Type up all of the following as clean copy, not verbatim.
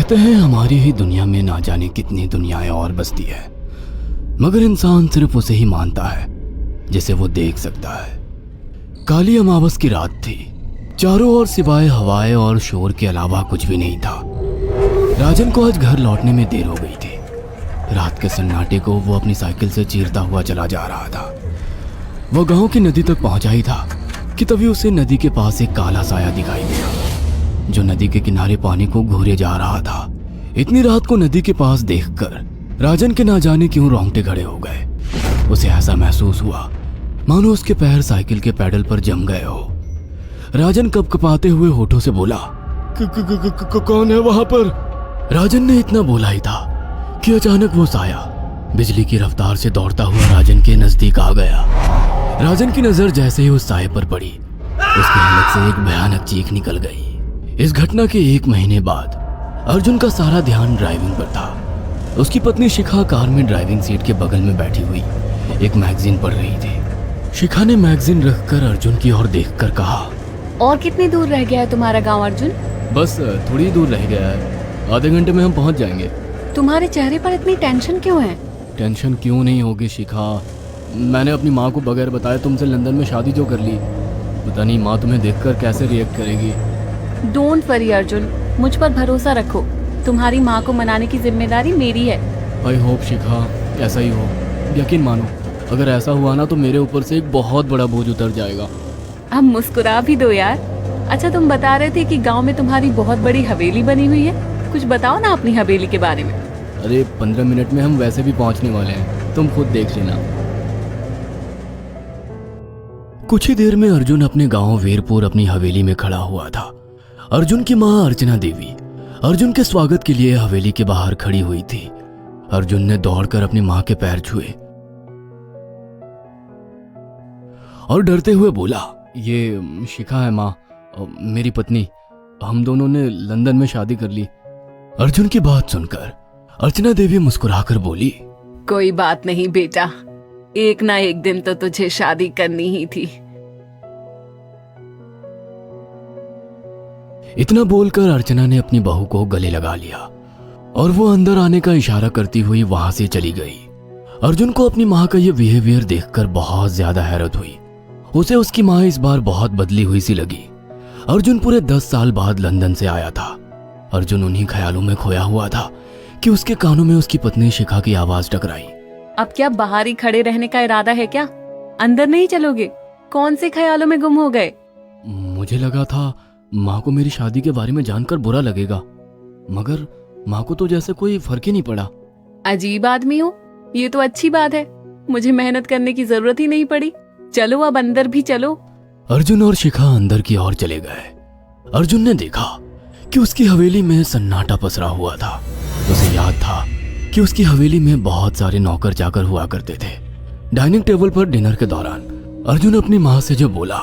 कहते हैं हमारी ही दुनिया में ना जाने कितनी दुनियाएं और बसती है, मगर इंसान सिर्फ उसे ही मानता है जिसे वो देख सकता है। काली अमावस की रात थी। चारों ओर सिवाय हवाएं और शोर के अलावा कुछ भी नहीं था। राजन को आज घर लौटने में देर हो गई थी। रात के सन्नाटे को वो अपनी साइकिल से चीरता हुआ चला जा रहा था। वो गांव की नदी तक पहुंचा ही था कि तभी उसे नदी के पास एक काला साया दिखाई दिया जो नदी के किनारे पानी को घूरे जा रहा था। इतनी रात को नदी के पास देखकर राजन के ना जाने क्यों रोंगटे खड़े हो गए। उसे ऐसा महसूस हुआ मानो उसके पैर साइकिल के पैडल पर जम गए हो। राजन कपकपाते हुए होठों से बोला, कौन है वहां पर? राजन ने इतना बोला ही था कि अचानक वो साया बिजली की रफ्तार से दौड़ता हुआ राजन के नजदीक आ गया। राजन की नजर जैसे ही उस साये पर पड़ी, उसके हलक से एक भयानक चीख निकल गई। इस घटना के 1 महीने बाद अर्जुन का सारा ध्यान ड्राइविंग पर था। उसकी पत्नी शिखा कार में ड्राइविंग सीट के बगल में बैठी हुई एक मैगजीन पढ़ रही थी। शिखा ने मैगजीन रखकर अर्जुन की ओर देखकर कहा, और कितनी दूर रह गया है तुम्हारा गांव अर्जुन? बस थोड़ी दूर रह गया है, आधे घंटे में हम पहुंच जाएंगे। तुम्हारे चेहरे पर इतनी टेंशन क्यों है? टेंशन क्यों नहीं होगी शिखा, मैंने अपनी माँ को बगैर बताए तुमसे लंदन में शादी जो कर ली। पता नहीं माँ तुम्हें देखकर कैसे रिएक्ट करेगी। डोंट वरी अर्जुन, मुझ पर भरोसा रखो। तुम्हारी माँ को मनाने की जिम्मेदारी मेरी है। आई होप शिखा ऐसा ही हो। यकीन मानो अगर ऐसा हुआ ना तो मेरे ऊपर से एक बहुत बड़ा बोझ उतर जाएगा। अब मुस्कुरा भी दो यार। अच्छा, तुम बता रहे थे कि गांव में तुम्हारी बहुत बड़ी हवेली बनी हुई है। कुछ बताओ ना अपनी हवेली के बारे में। अरे 15 मिनट में हम वैसे भी पहुंचने वाले हैं, तुम खुद देख लेना। कुछ ही देर में अर्जुन अपने गांव वीरपुर अपनी हवेली में खड़ा हुआ था। अर्जुन की मां अर्चना देवी अर्जुन के स्वागत के लिए हवेली के बाहर खड़ी हुई थी। अर्जुन ने दौड़कर अपनी मां के पैर छुए और डरते हुए बोला, ये शिखा है मां, मेरी पत्नी। हम दोनों ने लंदन में शादी कर ली। अर्जुन की बात सुनकर अर्चना देवी मुस्कुराकर बोली, कोई बात नहीं बेटा, एक ना एक दिन तो तुझे शादी करनी ही थी। इतना बोलकर अर्चना ने अपनी बहू को गले लगा लिया और वो अंदर आने का इशारा करती हुई वहां से चली गई। अर्जुन को अपनी माँ का ये बिहेवियर देखकर बहुत ज्यादा हैरत हुई। उसे उसकी माँ इस बार बहुत बदली हुई सी लगी। अर्जुन पूरे 10 साल बाद लंदन से आया था। अर्जुन उन्हीं ख्यालों में खोया हुआ था कि उसके कानों में उसकी पत्नी शिखा की आवाज टकराई। अब क्या बाहर ही खड़े रहने का इरादा है क्या? अंदर नहीं चलोगे? कौन से ख्यालों में गुम हो गए? मुझे लगा था माँ को मेरी शादी के बारे में जानकर बुरा लगेगा, मगर माँ को तो जैसे कोई फर्क ही नहीं पड़ा। अजीब आदमी हो, ये तो अच्छी बात है। मुझे मेहनत करने की जरूरत ही नहीं पड़ी। चलो अब अंदर भी चलो। अर्जुन और शिखा अंदर की ओर चले गए। अर्जुन ने देखा कि उसकी हवेली में सन्नाटा पसरा हुआ था। उसे याद था कि उसकी हवेली में बहुत सारे नौकर चाकर हुआ करते थे। डाइनिंग टेबल पर डिनर के दौरान अर्जुन अपनी माँ से जो बोला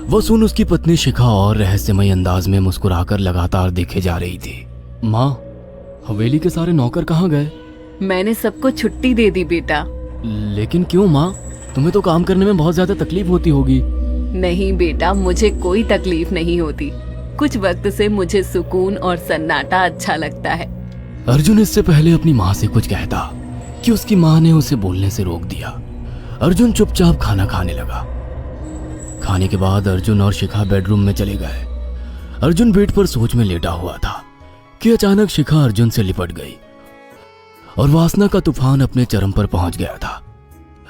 वो सुन उसकी पत्नी शिखा और रहस्यमय अंदाज में मुस्कुराकर लगातार देखे जा रही थी। माँ, हवेली के सारे नौकर कहाँ गए? मैंने सबको छुट्टी दे दी बेटा। लेकिन क्यों माँ, तुम्हें तो काम करने में बहुत ज्यादा तकलीफ होती होगी। नहीं बेटा, मुझे कोई तकलीफ नहीं होती। कुछ वक्त से मुझे सुकून और सन्नाटा अच्छा लगता है। अर्जुन इससे पहले अपनी माँ से कुछ कहता कि उसकी माँ ने उसे बोलने से रोक दिया। अर्जुन चुपचाप खाना खाने लगा। खाने के बाद अर्जुन और शिखा बेडरूम में चले गए। अर्जुन बेड पर सोच में लेटा हुआ था कि अचानक शिखा अर्जुन से लिपट गई और वासना का तूफान अपने चरम पर पहुंच गया था।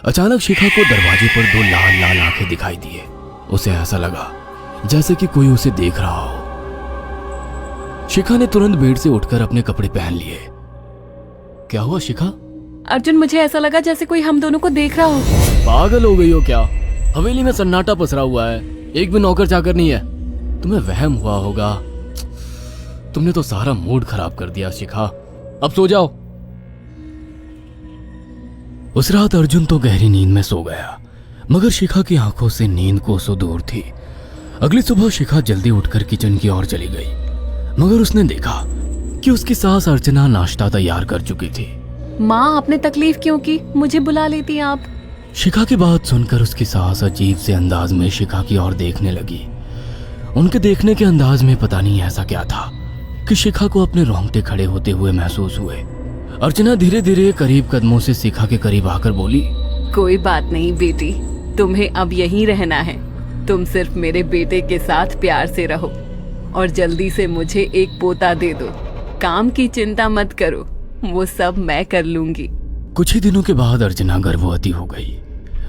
अचानक शिखा को दरवाजे पर 2 लाल लाल आंखें दिखाई दिए। उसे ऐसा लगा जैसे कि कोई उसे देख रहा हो। शिखा ने तुरंत बेड से उठकर अपने कपड़े पहन लिए। क्या हुआ शिखा? अर्जुन, मुझे ऐसा लगा जैसे कोई हम दोनों को देख रहा हो। पागल हो गई हो क्या? हवेली में सन्नाटा पसरा हुआ है, एक भी नौकर चाकर नहीं है। तुम्हें वहम हुआ होगा। तुमने तो सारा मूड खराब कर दिया शिखा, अब सो जाओ। उस रात अर्जुन तो गहरी नींद में सो गया, मगर शिखा की आंखों से नींद कोसों दूर थी। अगली सुबह शिखा जल्दी उठकर किचन की ओर चली गई, मगर उसने देखा कि उसकी सास अर्चना नाश्ता तैयार कर चुकी थी। माँ, आपने तकलीफ क्यों की? मुझे बुला लेती आप। शिखा की बात सुनकर उसकी सास अजीब से अंदाज में शिखा की ओर देखने लगी। उनके देखने के अंदाज में पता नहीं ऐसा क्या था। कि शिखा को अपने रोंगटे खड़े होते हुए महसूस हुए। अर्चना धीरे धीरे करीब कदमों से शिखा के करीब आकर बोली, कोई बात नहीं बेटी, तुम्हें अब यहीं रहना है। तुम सिर्फ मेरे बेटे के साथ प्यार से रहो और जल्दी से मुझे एक पोता दे दो। काम की चिंता मत करो, वो सब मैं कर लूंगी। कुछ ही दिनों के बाद अर्चना गर्भवती हो गई।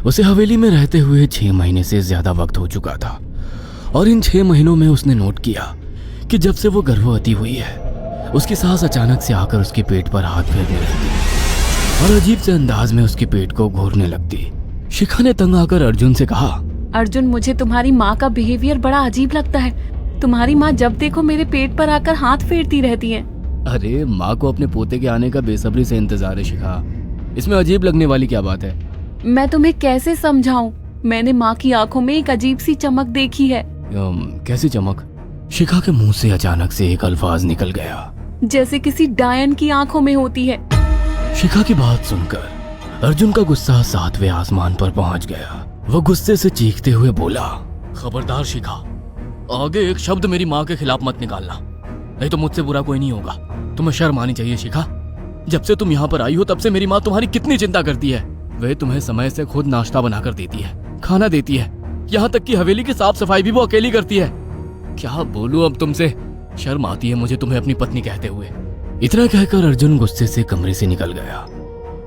उसे हवेली में रहते हुए 6 महीने से ज्यादा वक्त हो चुका था और इन 6 महीनों में उसने नोट किया कि जब से वो गर्भवती हुई है, उसकी सास अचानक से आकर उसके पेट पर हाथ फेरने लगती और अजीब से अंदाज में उसके पेट को घूरने लगती। शिखा ने तंग आकर अर्जुन से कहा, अर्जुन, मुझे तुम्हारी माँ का बिहेवियर बड़ा अजीब लगता है। तुम्हारी माँ जब देखो मेरे पेट पर आकर हाथ फेरती रहती है। अरे माँ को अपने पोते के आने का बेसब्री से इंतजार है शिखा, इसमें अजीब लगने वाली क्या बात है? मैं तुम्हें कैसे समझाऊं? मैंने माँ की आंखों में एक अजीब सी चमक देखी है। कैसी चमक? शिखा के मुंह से अचानक से एक अल्फाज निकल गया, जैसे किसी डायन की आंखों में होती है। शिखा की बात सुनकर अर्जुन का गुस्सा 7वें आसमान पर पहुंच गया। वो गुस्से से चीखते हुए बोला, खबरदार शिखा, आगे एक शब्द मेरी माँ के खिलाफ मत निकालना, नहीं तो मुझसे बुरा कोई नहीं होगा। तुम्हें शर्म आनी चाहिए शिखा। जब से तुम यहाँ पर आई हो तब से मेरी माँ तुम्हारी कितनी चिंता करती है। वह तुम्हें समय से खुद नाश्ता बनाकर देती है, खाना देती है, यहाँ तक कि हवेली की साफ सफाई भी वो अकेली करती है। क्या बोलूं अब तुमसे, शर्म आती है मुझे तुम्हें अपनी पत्नी कहते हुए। इतना कहकर अर्जुन गुस्से से कमरे से निकल गया।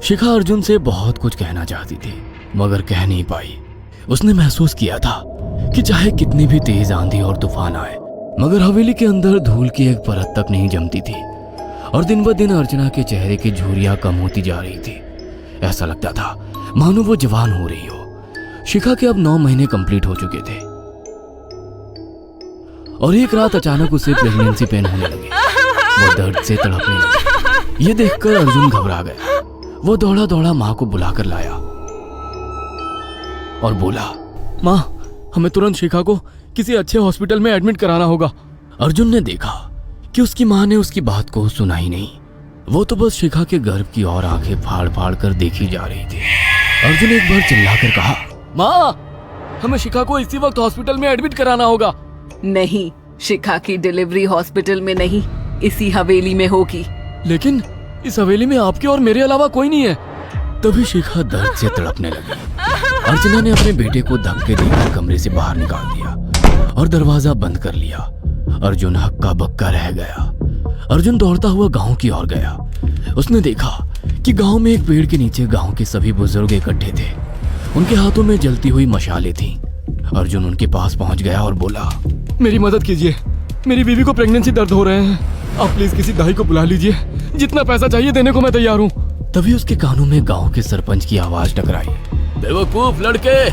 शिखा अर्जुन से बहुत कुछ कहना चाहती थी मगर कह नहीं पाई। उसने महसूस किया था कि चाहे कितनी भी तेज आंधी और तूफान आए, मगर हवेली के अंदर धूल की एक परत तक नहीं जमती थी और दिन ब दिन अर्चना के चेहरे की झुर्रियां कम होती जा रही थी। ऐसा लगता था मानो वो जवान हो रही हो। शिखा के अब 9 महीने कंप्लीट हो चुके थे और एक रात अचानक उसे प्रेगनेंसी पेन होने लगे। वो दर्द से तड़पने लगी। ये देखकर अर्जुन घबरा गया। वो दौड़ा दौड़ा माँ को बुलाकर लाया और बोला, माँ, हमें तुरंत शिखा को किसी अच्छे हॉस्पिटल में एडमिट कराना होगा। अर्जुन ने देखा कि उसकी माँ ने उसकी बात को सुना ही नहीं। वो तो बस शिखा के गर्भ की ओर आंखें फाड़ फाड़ कर देखी जा रही थी। अर्जुन एक बार चिल्लाकर कहा, माँ, हमें शिखा को इसी वक्त हॉस्पिटल में एडमिट कराना होगा। नहीं, शिखा की डिलीवरी हॉस्पिटल में नहीं, इसी हवेली में होगी। लेकिन इस हवेली में आपके और मेरे अलावा कोई नहीं है। तभी शिखा दर्द से तड़पने लगी। अर्चना ने अपने बेटे को धक्के देकर कमरे से बाहर निकाल दिया और दरवाजा बंद कर लिया। अर्जुन हक्का बक्का रह गया। अर्जुन दौड़ता हुआ गांव की ओर गया। उसने देखा कि गांव में एक पेड़ के नीचे गांव के सभी बुजुर्ग इकट्ठे थे। उनके हाथों में जलती हुई मशालें थीं। अर्जुन उनके पास पहुंच गया और बोला, मेरी मदद कीजिए, मेरी बीवी को प्रेगनेंसी दर्द हो रहे हैं। आप प्लीज किसी दाई को बुला लीजिए, जितना पैसा चाहिए देने को मैं तैयार हूँ। तभी उसके कानों में गांव के सरपंच की आवाज टकराई, बेवकूफ लड़के,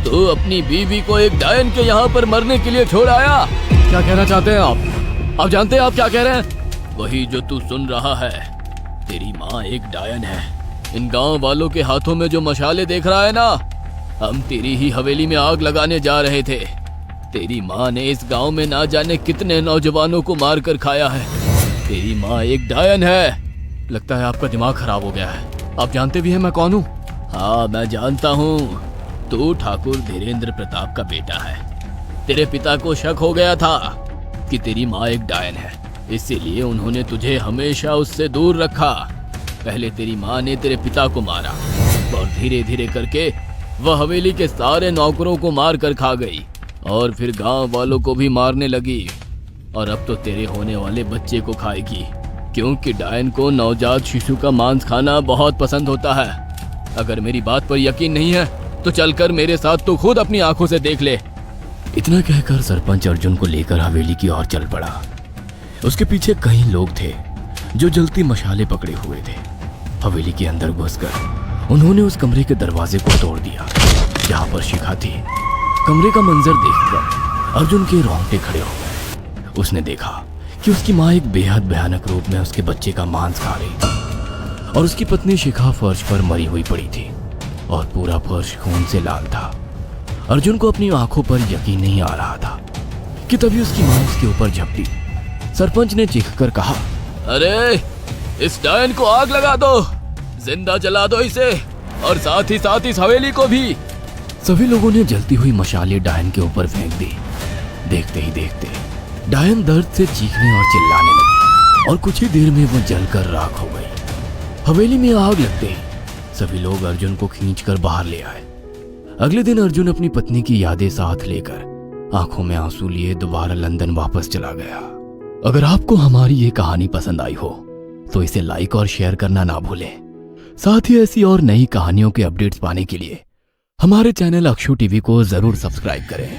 तू अपनी बीवी को एक डायन के यहाँ पर मरने के लिए छोड़ आया। क्या कहना चाहते हैं आप? आप जानते हैं आप क्या कह रहे हैं? वही जो तू सुन रहा है। तेरी माँ एक डायन है। इन गांव वालों के हाथों में जो मशाले देख रहा है ना, हम तेरी ही हवेली में आग लगाने जा रहे थे। तेरी माँ ने इस गांव में ना जाने कितने नौजवानों को मार कर खाया है। तेरी माँ एक डायन है। लगता है आपका दिमाग खराब हो गया है। आप जानते भी हैं मैं कौन हूँ? हाँ, मैं जानता हूँ। तू ठाकुर धीरेन्द्र प्रताप का बेटा है। तेरे पिता को शक हो गया था कि तेरी माँ एक डायन है, इसीलिए उन्होंने तुझे हमेशा उससे दूर रखा। पहले तेरी माँ ने तेरे पिता को मारा और धीरे धीरे करके वह हवेली के सारे नौकरों को मार कर खा गई और फिर गांव वालों को भी मारने लगी। और अब तो तेरे होने वाले बच्चे को खाएगी, क्योंकि डायन को नवजात शिशु का मांस खाना बहुत पसंद होता है। अगर मेरी बात पर यकीन नहीं है तो चलकर मेरे साथ तो खुद अपनी आंखों से देख ले। इतना कहकर सरपंच अर्जुन को लेकर हवेली की ओर चल पड़ा। उसके पीछे कई लोग थे जो जलती मशाले पकड़े हुए थे। हवेली के अंदर घुसकर उन्होंने उस कमरे के दरवाजे को तोड़ दिया जहां पर शिखा थी। कमरे का मंजर देखकर अर्जुन के रोंगटे खड़े हो गए। उसने देखा कि उसकी माँ एक बेहद भयानक रूप में उसके बच्चे का मांस खा रही थी और उसकी पत्नी शिखा फर्श पर मरी हुई पड़ी थी और पूरा फर्श खून से लाल था। अर्जुन को अपनी आंखों पर यकीन नहीं आ रहा था कि तभी उसकी माँ उसके ऊपर झपटी। सरपंच ने चीखकर कहा, अरे इस डायन को आग लगा दो, जिंदा जला दो इसे और साथ ही इस हवेली को भी। सभी लोगों ने जलती हुई मशाले डायन के ऊपर फेंक दी। देखते ही देखते डायन दर्द से चीखने और चिल्लाने लगी और कुछ ही देर में वो जलकर राख हो गई। हवेली में आग लगते ही सभी लोग अर्जुन को खींचकर बाहर ले आए। अगले दिन अर्जुन अपनी पत्नी की यादें साथ लेकर आंखों में आंसू लिए दोबारा लंदन वापस चला गया। अगर आपको हमारी ये कहानी पसंद आई हो तो इसे लाइक और शेयर करना ना भूलें। साथ ही ऐसी और नई कहानियों के अपडेट्स पाने के लिए हमारे चैनल अक्षु टीवी को जरूर सब्सक्राइब करें।